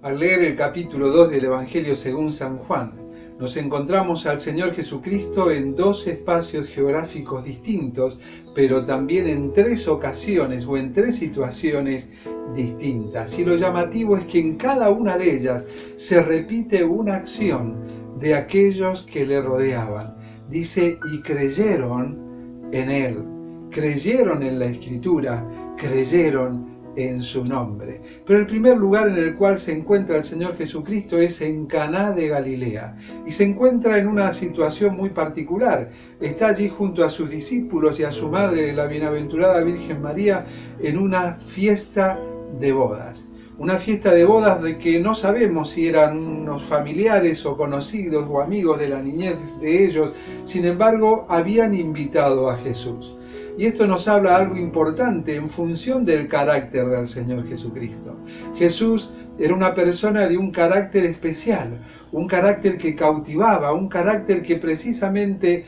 Al leer el capítulo 2 del Evangelio según San Juan, nos encontramos al Señor Jesucristo en dos espacios geográficos distintos, pero también en tres ocasiones o en tres situaciones distintas. Y lo llamativo es que en cada una de ellas se repite una acción de aquellos que le rodeaban. Dice, y creyeron en Él, creyeron en la Escritura, creyeron en su nombre. Pero el primer lugar en el cual se encuentra el Señor Jesucristo es en Caná de Galilea, y se encuentra en una situación muy particular. Está allí junto a sus discípulos y a su madre, la bienaventurada Virgen María, en una fiesta de bodas. Una fiesta de bodas de que no sabemos si eran unos familiares o conocidos o amigos de la niñez de ellos. Sin embargo, habían invitado a Jesús. Y esto nos habla algo importante en función del carácter del Señor Jesucristo. Jesús era una persona de un carácter especial, un carácter que cautivaba, un carácter que precisamente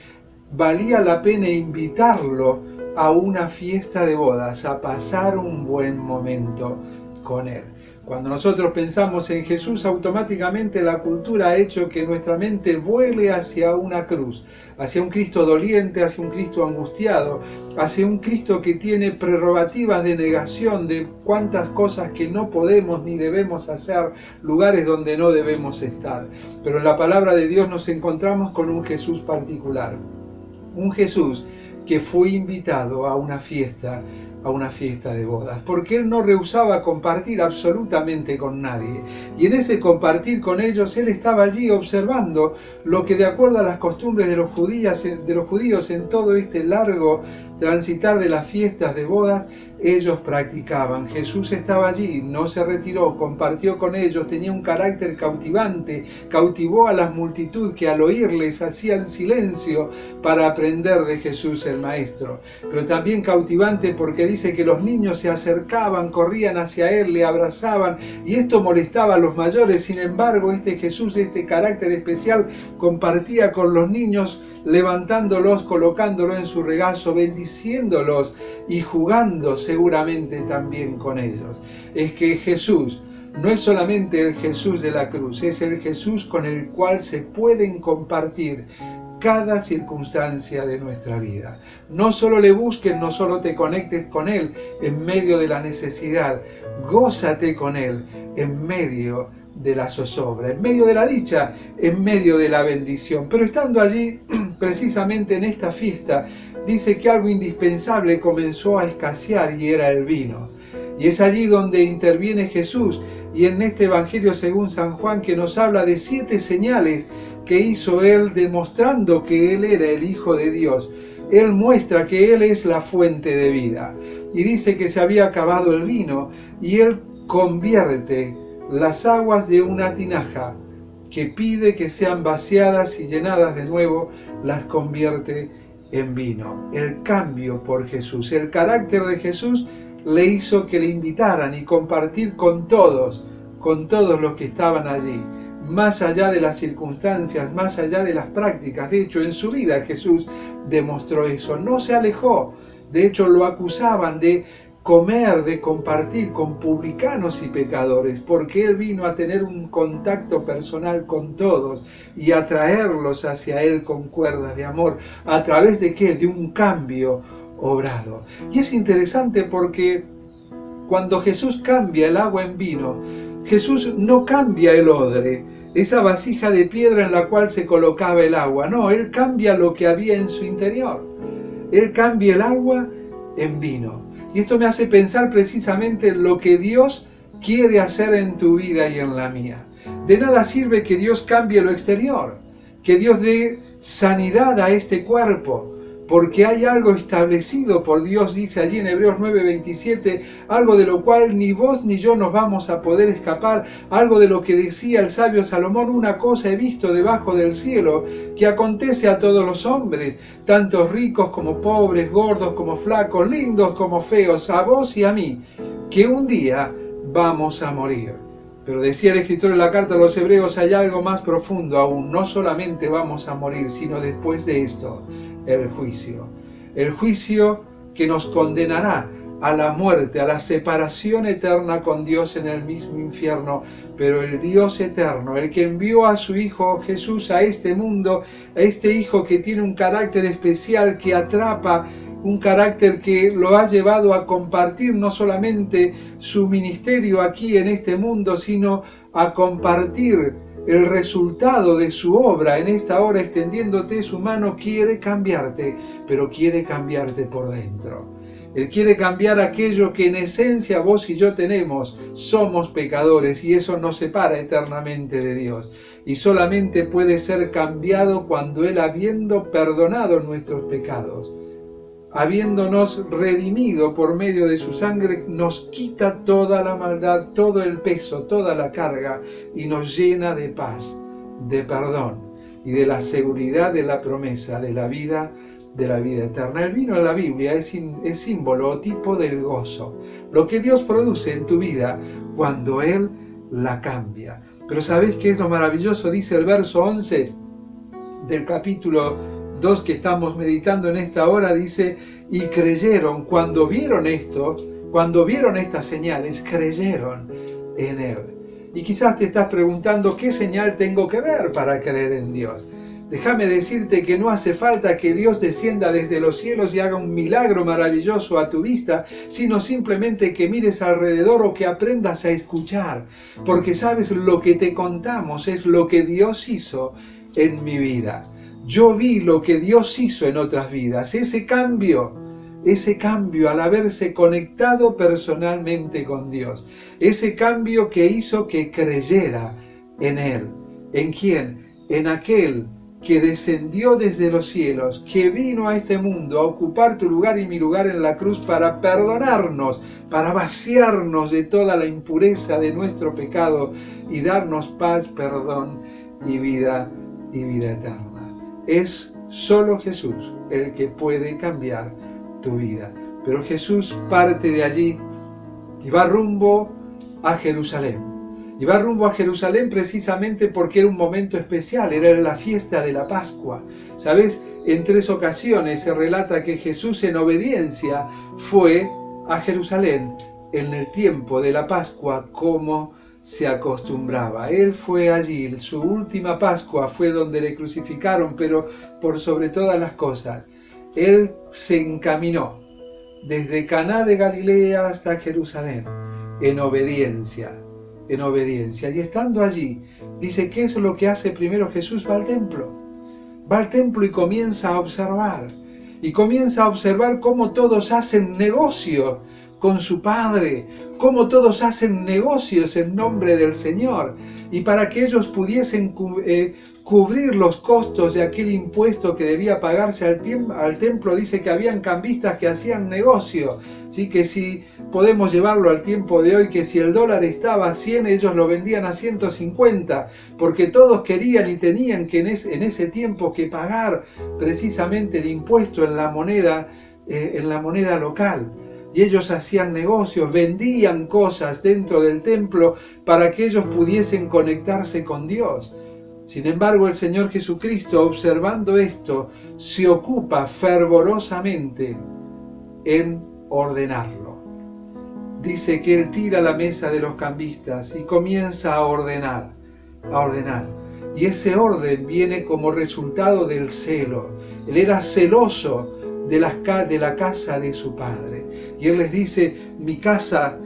valía la pena invitarlo a una fiesta de bodas, a pasar un buen momento con Él. Cuando nosotros pensamos en Jesús, automáticamente la cultura ha hecho que nuestra mente vuele hacia una cruz, hacia un Cristo doliente, hacia un Cristo angustiado, hacia un Cristo que tiene prerrogativas de negación de cuántas cosas que no podemos ni debemos hacer, lugares donde no debemos estar. Pero en la palabra de Dios nos encontramos con un Jesús particular, un Jesús que fue invitado a una fiesta de bodas, porque Él no rehusaba compartir absolutamente con nadie, y en ese compartir con ellos Él estaba allí observando lo que, de acuerdo a las costumbres de los judíos en todo este largo transitar de las fiestas de bodas, ellos practicaban. Jesús estaba allí, no se retiró, compartió con ellos, tenía un carácter cautivante, cautivó a la multitud que al oírles hacían silencio para aprender de Jesús el Maestro. Pero también cautivante porque dice que los niños se acercaban, corrían hacia Él, le abrazaban, y esto molestaba a los mayores. Sin embargo, este Jesús, este carácter especial, compartía con los niños, levantándolos, colocándolos en su regazo, bendiciéndolos y jugando seguramente también con ellos. Es que Jesús no es solamente el Jesús de la cruz, es el Jesús con el cual se pueden compartir cada circunstancia de nuestra vida. No solo le busques, no solo te conectes con Él en medio de la necesidad, gózate con Él en medio de la zozobra, en medio de la dicha, en medio de la bendición. Pero estando allí, precisamente en esta fiesta, dice que algo indispensable comenzó a escasear y era el vino. Y es allí donde interviene Jesús, y en este Evangelio según San Juan, que nos habla de 7 señales que hizo Él demostrando que Él era el Hijo de Dios. Él muestra que Él es la fuente de vida. Y dice que se había acabado el vino, y Él convierte las aguas de una tinaja que pide que sean vaciadas y llenadas de nuevo, las convierte en vino. El cambio por Jesús, el carácter de Jesús le hizo que le invitaran y compartir con todos los que estaban allí, más allá de las circunstancias, más allá de las prácticas. De hecho, en su vida Jesús demostró eso, no se alejó. De hecho, lo acusaban de comer, de compartir con publicanos y pecadores, porque Él vino a tener un contacto personal con todos y a traerlos hacia Él con cuerdas de amor. ¿A través de qué? De un cambio obrado. Y es interesante porque cuando Jesús cambia el agua en vino, Jesús no cambia el odre, esa vasija de piedra en la cual se colocaba el agua. No, Él cambia lo que había en su interior. Él cambia el agua en vino. Y esto me hace pensar precisamente en lo que Dios quiere hacer en tu vida y en la mía. De nada sirve que Dios cambie lo exterior, que Dios dé sanidad a este cuerpo, porque hay algo establecido por Dios, dice allí en Hebreos 9:27, algo de lo cual ni vos ni yo nos vamos a poder escapar, algo de lo que decía el sabio Salomón: una cosa he visto debajo del cielo, que acontece a todos los hombres, tantos ricos como pobres, gordos como flacos, lindos como feos, a vos y a mí, que un día vamos a morir. Pero decía el escritor en la carta a los Hebreos, hay algo más profundo aún, no solamente vamos a morir, sino después de esto, el juicio que nos condenará a la muerte, a la separación eterna con Dios en el mismo infierno. Pero el Dios eterno, el que envió a su Hijo Jesús a este mundo, a este Hijo que tiene un carácter especial, que atrapa, un carácter que lo ha llevado a compartir no solamente su ministerio aquí en este mundo, sino a compartir el resultado de su obra en esta hora, extendiéndote su mano. Quiere cambiarte, pero quiere cambiarte por dentro. Él quiere cambiar aquello que en esencia vos y yo tenemos. Somos pecadores y eso nos separa eternamente de Dios. Y solamente puede ser cambiado cuando Él, habiendo perdonado nuestros pecados, habiéndonos redimido por medio de su sangre, nos quita toda la maldad, todo el peso, toda la carga y nos llena de paz, de perdón y de la seguridad de la promesa de la vida eterna. El vino en la Biblia es símbolo o tipo del gozo, lo que Dios produce en tu vida cuando Él la cambia. Pero ¿sabés qué es lo maravilloso? Dice el verso 11 del capítulo 2 que estamos meditando en esta hora, dice: y creyeron, cuando vieron esto, cuando vieron estas señales, creyeron en Él. Y quizás te estás preguntando, ¿qué señal tengo que ver para creer en Dios? Déjame decirte que no hace falta que Dios descienda desde los cielos y haga un milagro maravilloso a tu vista, sino simplemente que mires alrededor o que aprendas a escuchar. Porque sabes, lo que te contamos es lo que Dios hizo en mi vida. Yo vi lo que Dios hizo en otras vidas. Ese cambio al haberse conectado personalmente con Dios. Ese cambio que hizo que creyera en Él. ¿En quién? En aquel que descendió desde los cielos, que vino a este mundo a ocupar tu lugar y mi lugar en la cruz para perdonarnos, para vaciarnos de toda la impureza de nuestro pecado y darnos paz, perdón y vida eterna. Es solo Jesús el que puede cambiar tu vida. Pero Jesús parte de allí y va rumbo a Jerusalén. Y va rumbo a Jerusalén precisamente porque era un momento especial, era la fiesta de la Pascua. ¿Sabes? En 3 ocasiones se relata que Jesús, en obediencia, fue a Jerusalén en el tiempo de la Pascua, como se acostumbraba. Él fue allí, su última Pascua fue donde le crucificaron, pero por sobre todas las cosas, Él se encaminó desde Caná de Galilea hasta Jerusalén en obediencia. Y estando allí, dice, ¿qué es lo que hace primero Jesús? Va al templo y comienza a observar. Y comienza a observar cómo todos hacen negocio con su Padre, cómo todos hacen negocios en nombre del Señor. Y para que ellos pudiesen cubrir los costos de aquel impuesto que debía pagarse al templo, dice que habían cambistas que hacían negocio. ¿Sí? Que si podemos llevarlo al tiempo de hoy, que si el dólar estaba a 100, ellos lo vendían a 150, porque todos querían y tenían que en ese tiempo que pagar precisamente el impuesto en la moneda local. Y ellos hacían negocios, vendían cosas dentro del templo para que ellos pudiesen conectarse con Dios. Sin embargo, el Señor Jesucristo, observando esto, se ocupa fervorosamente en ordenarlo. Dice que Él tira la mesa de los cambistas y comienza a ordenar. Y ese orden viene como resultado del celo. Él era celoso de la casa de su Padre. Y Él les dice, mi casa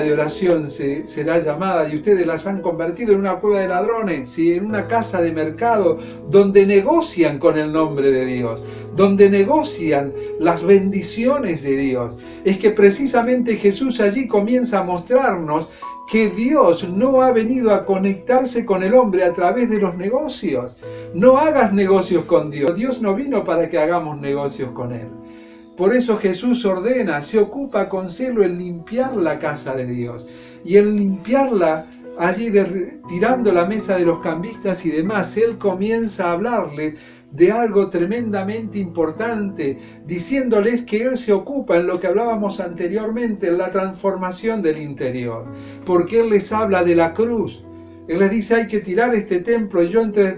de oración será llamada, y ustedes las han convertido en una cueva de ladrones, ¿sí? En una casa de mercado donde negocian con el nombre de Dios, donde negocian las bendiciones de Dios. Es que precisamente Jesús allí comienza a mostrarnos que Dios no ha venido a conectarse con el hombre a través de los negocios. No hagas negocios con Dios. Dios no vino para que hagamos negocios con Él. Por eso Jesús ordena, se ocupa con celo en limpiar la casa de Dios. Y en limpiarla, allí tirando la mesa de los cambistas y demás, Él comienza a hablarles de algo tremendamente importante, diciéndoles que Él se ocupa en lo que hablábamos anteriormente, en la transformación del interior. Porque Él les habla de la cruz. Él les dice, hay que tirar este templo, y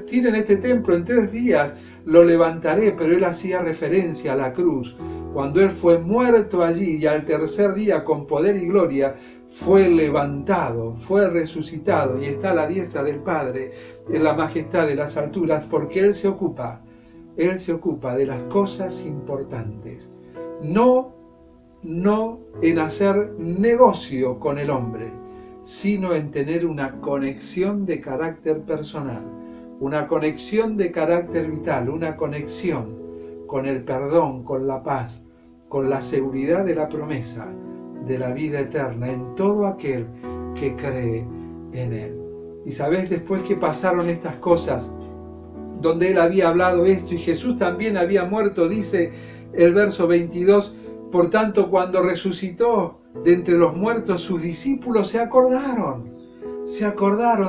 tiren este templo en 3 días, lo levantaré. Pero Él hacía referencia a la cruz, cuando Él fue muerto allí y al tercer día con poder y gloria fue levantado, fue resucitado y está a la diestra del Padre en la majestad de las alturas, porque Él se ocupa de las cosas importantes, no en hacer negocio con el hombre, sino en tener una conexión de carácter personal, una conexión de carácter vital, una conexión con el perdón, con la paz, con la seguridad de la promesa de la vida eterna en todo aquel que cree en Él. Y sabés, después que pasaron estas cosas, donde Él había hablado esto y Jesús también había muerto, dice el verso 22, por tanto, cuando resucitó de entre los muertos, sus discípulos se acordaron,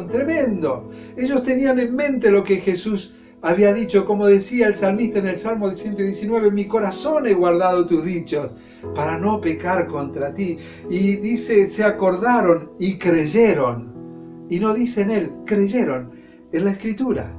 tremendo. Ellos tenían en mente lo que Jesús había dicho, como decía el salmista en el Salmo 119, en mi corazón he guardado tus dichos para no pecar contra ti. Y dice, se acordaron y creyeron. Y no dice en Él, creyeron en la Escritura,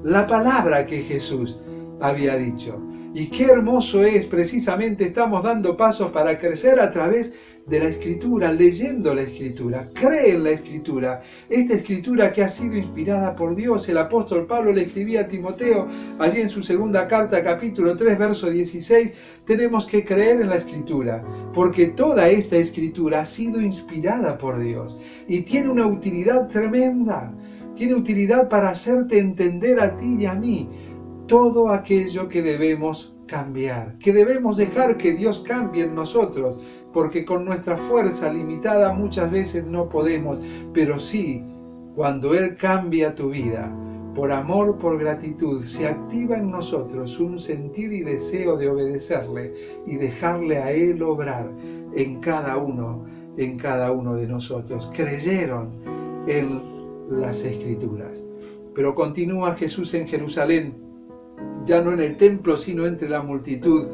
la palabra que Jesús había dicho. Y qué hermoso es, precisamente estamos dando pasos para crecer a través de la Escritura, leyendo la Escritura. Cree en la Escritura, esta Escritura que ha sido inspirada por Dios. El apóstol Pablo le escribía a Timoteo, allí en su segunda carta, capítulo 3, verso 16, tenemos que creer en la Escritura, porque toda esta Escritura ha sido inspirada por Dios y tiene una utilidad tremenda. Tiene utilidad para hacerte entender a ti y a mí todo aquello que debemos cambiar, que debemos dejar que Dios cambie en nosotros, porque con nuestra fuerza limitada muchas veces no podemos, pero sí, cuando Él cambia tu vida, por amor, por gratitud, se activa en nosotros un sentir y deseo de obedecerle y dejarle a Él obrar en cada uno de nosotros. Creyeron en las Escrituras. Pero continúa Jesús en Jerusalén, ya no en el templo, sino entre la multitud.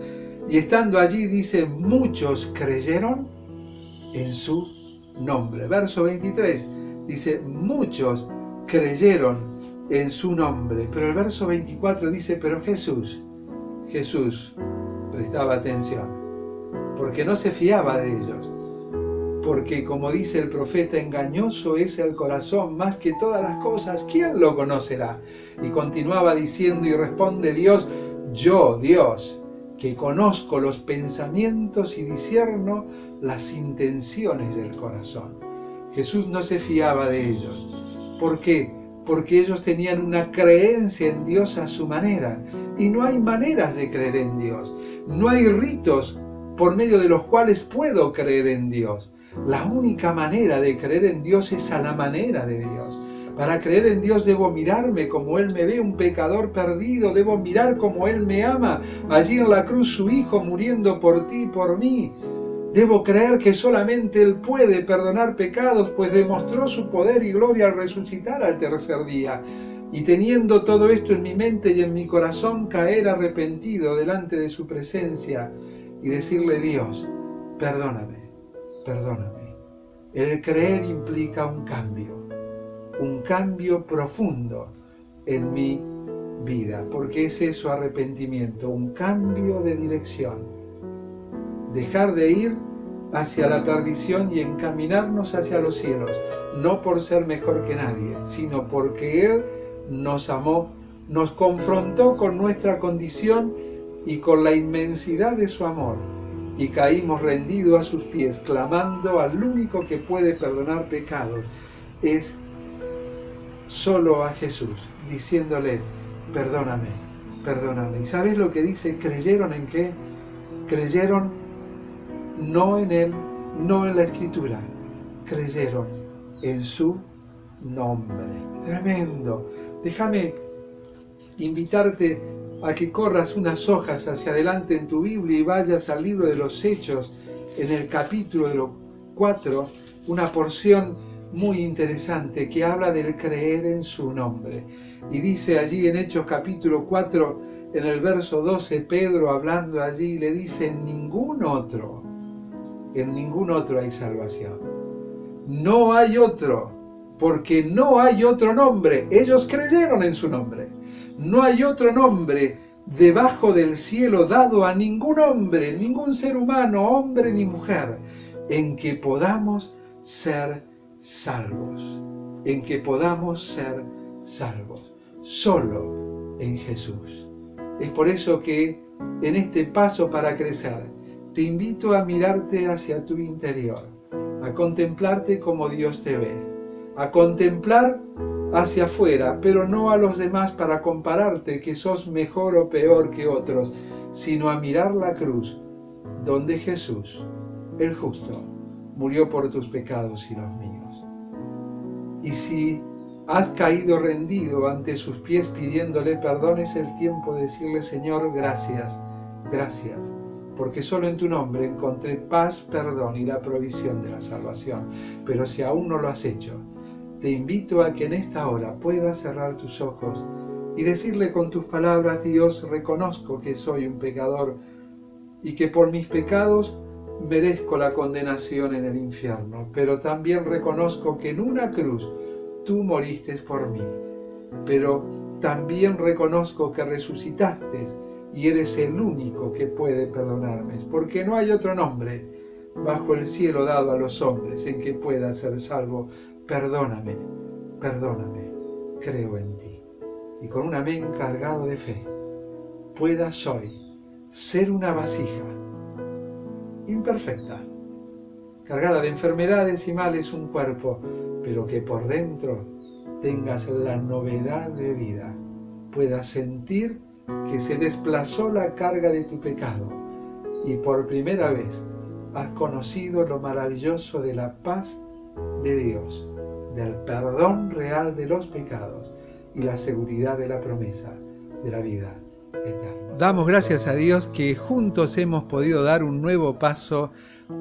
Y estando allí, dice, muchos creyeron en su nombre. Verso 23, dice, muchos creyeron en su nombre. Pero el verso 24 dice, pero Jesús prestaba atención, porque no se fiaba de ellos. Porque, como dice el profeta, engañoso es el corazón más que todas las cosas, ¿quién lo conocerá? Y continuaba diciendo, y responde Dios, yo, Dios, que conozco los pensamientos y discierno las intenciones del corazón. Jesús no se fiaba de ellos. ¿Por qué? Porque ellos tenían una creencia en Dios a su manera. Y no hay maneras de creer en Dios. No hay ritos por medio de los cuales puedo creer en Dios. La única manera de creer en Dios es a la manera de Dios. Para creer en Dios debo mirarme como Él me ve, un pecador perdido. Debo mirar como Él me ama. Allí en la cruz su Hijo muriendo por ti y por mí. Debo creer que solamente Él puede perdonar pecados, pues demostró su poder y gloria al resucitar al tercer día. Y teniendo todo esto en mi mente y en mi corazón, caer arrepentido delante de su presencia y decirle, Dios, perdóname. El creer implica un cambio profundo en mi vida, porque es eso arrepentimiento, un cambio de dirección. Dejar de ir hacia la perdición y encaminarnos hacia los cielos, no por ser mejor que nadie, sino porque Él nos amó, nos confrontó con nuestra condición y con la inmensidad de su amor. Y caímos rendidos a sus pies, clamando al único que puede perdonar pecados. Es solo a Jesús, diciéndole, perdóname. ¿Y sabes lo que dice? ¿Creyeron en qué? Creyeron no en Él, no en la Escritura. Creyeron en su nombre. Tremendo. Déjame invitarte a que corras unas hojas hacia adelante en tu Biblia y vayas al libro de los Hechos, en el capítulo 4, una porción muy interesante que habla del creer en su nombre. Y dice allí en Hechos capítulo 4, en el verso 12, Pedro hablando allí le dice, en ningún otro hay salvación. No hay otro, porque no hay otro nombre. Ellos creyeron en su nombre. No hay otro nombre debajo del cielo dado a ningún hombre, ningún ser humano, hombre ni mujer, en que podamos ser salvos, en que podamos ser salvos, solo en Jesús. Es por eso que en este paso para crecer, te invito a mirarte hacia tu interior, a contemplarte como Dios te ve, a contemplar hacia afuera, pero no a los demás para compararte que sos mejor o peor que otros, sino a mirar la cruz, donde Jesús, el justo, murió por tus pecados y los míos. Y si has caído rendido ante sus pies pidiéndole perdón, es el tiempo de decirle: Señor, gracias, gracias, porque solo en tu nombre encontré paz, perdón y la provisión de la salvación. Pero si aún no lo has hecho, te invito a que en esta hora puedas cerrar tus ojos y decirle con tus palabras: Dios, reconozco que soy un pecador y que por mis pecados merezco la condenación en el infierno, pero también reconozco que en una cruz tú moriste por mí, pero también reconozco que resucitaste y eres el único que puede perdonarme, porque no hay otro nombre bajo el cielo dado a los hombres en que pueda ser salvo. Perdóname, perdóname, creo en ti. Y con un amén cargado de fe, puedas hoy ser una vasija imperfecta, cargada de enfermedades y males un cuerpo, pero que por dentro tengas la novedad de vida, puedas sentir que se desplazó la carga de tu pecado y por primera vez has conocido lo maravilloso de la paz de Dios, del perdón real de los pecados y la seguridad de la promesa de la vida eterna. Damos gracias a Dios que juntos hemos podido dar un nuevo paso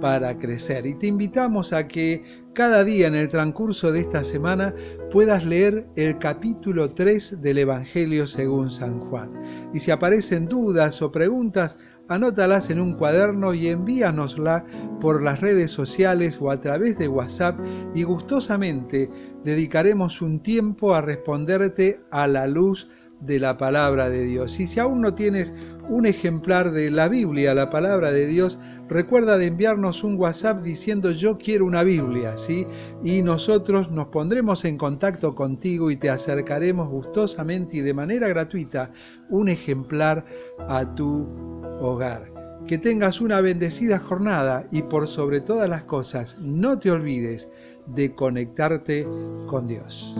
para crecer, y te invitamos a que cada día en el transcurso de esta semana puedas leer el capítulo 3 del Evangelio según San Juan. Y si aparecen dudas o preguntas, anótalas en un cuaderno y envíanosla por las redes sociales o a través de WhatsApp, y gustosamente dedicaremos un tiempo a responderte a la luz de la palabra de Dios. Y si aún no tienes un ejemplar de la Biblia, la palabra de Dios, recuerda de enviarnos un WhatsApp diciendo: yo quiero una Biblia, ¿sí? Y nosotros nos pondremos en contacto contigo y te acercaremos gustosamente y de manera gratuita un ejemplar a tu hogar. Que tengas una bendecida jornada y por sobre todas las cosas no te olvides de conectarte con Dios.